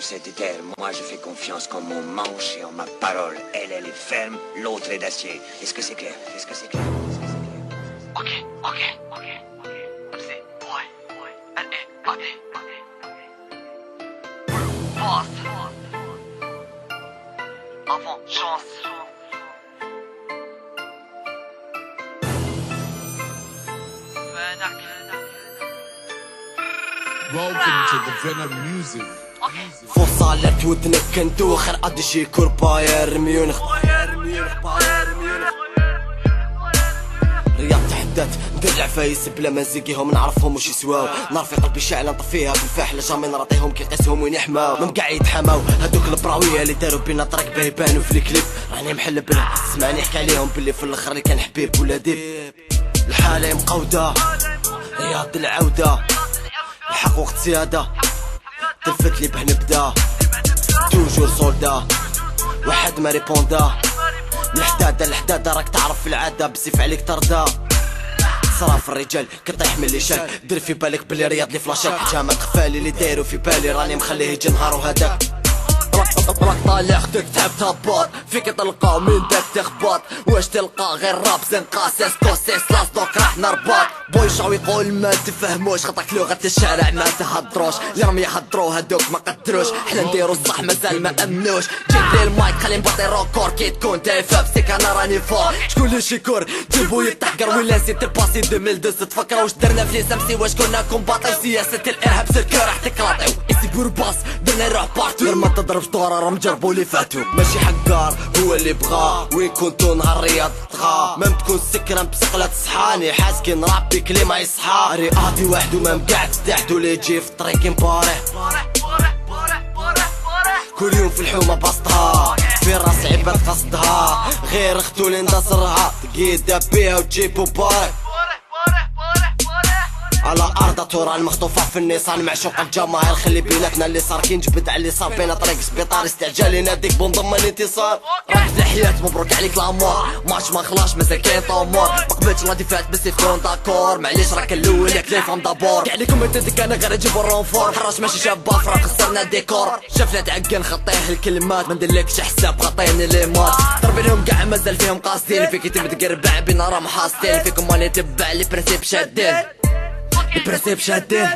cette terre, moi je fais confiance en mon manche et en ma parole. Elle est ferme, l'autre est d'acier. Est-ce que c'est clair? Est-ce que c'est clair? Ok. C'est ouais. Allez. Boss. Avant chance. Welcome to the Venom Music. فرصة لك ودنك كندوخ قد شي باير ميونخ رياض تحدات ندير العفايس بلا ما نزيقيهم نعرفهم وش يسواو. نار في قلبي شاعلة نطفيها بالفاحلة جامي نعطيهم كي نقيسهم وين يحماو. ما مقاع يتحماو هادوك البراوية اللي داروا بينا طريق باه يبانو في الكليب. راني محل بلا سمعني نحكي عليهم باللي في الاخر اللي كان حبيب ولا ديب. الحالة مقودة رياض العودة الحق وقت زيادة تلفت لي باه نبدا توجور سولدا واحد ما ريبوندا. من الحدادة للحدادة راك تعرف في العادة بزيف عليك ترضى. صراف الرجال كطيح من اللي شال دير في بالك بلي رياض لي فلاشات حجامة خفالي اللي دايرو في بالي راني مخليه يجي نهار وهداك. راك طالع خدك تعب تهبط فيك تلقاو من داك تخبط. واش تلقى غير راب زنقا سيس لاس دوك راح نربط. بوي شعو يقول ما تفهموش خطاك لغة الشارع ما تهدروش. اللي راهم يهدرو هادوك ما قدروش. حنا نديرو الصح مازال ما امنوش. جيب لي المايك خلي نبطي روكور كي تكون تايفا بسيك انا راني فوق. شكون اللي شيكور جيبو يتحقر وين لازم تباسي 2002 تفكر واش درنا في سمسي واش كنا كومباطيو. سياسة الارهاب سيركو راح تكلاطيو اسي بورباس درنا نروح بارتو. غير ما تضرب طورة راهم جربو اللي فاتو. ماشي حقار هو اللي بغا وين كنتو نهار رياض طغا. مام تكون سكران بسقلة تصحاني حاسكي نرابي كلي ما يصحى. رياضي وحدو ما مقعد تحدو اللي يجي في الطريق مبارح. كل يوم في الحومة بسطها في راس عباد قصدها. غير اختو اللي ندصرها تقيدها بيها وتجيبو بارك. على ارض تورا المخطوفة في النيسان معشوق الجماهير. خلي بيناتنا اللي صار كي نجبد على اللي صار بينا طريق سبيطار استعجالي ناديك بنضم الانتصار. راك في الحياة مبروك عليك لامور ماتش ما خلاش مازال كاين طمور. ما قبلتش لا ديفات بس يكون داكور معليش راك الاول ياك لي فهم دابور. كاع ليكم تدك انا غير نجيبو الرونفور. حراش ماشي شاب بافرا خسرنا ديكور. شافنا تعقل خطيه الكلمات ما نديرلكش حساب غطيني لي مات. ضرب لهم كاع مازال فيهم قاصدين فيك يتم تقربع بينا راهم حاصدين فيكم ماني تبع لي برينسيپ شادين. البرسيب شادين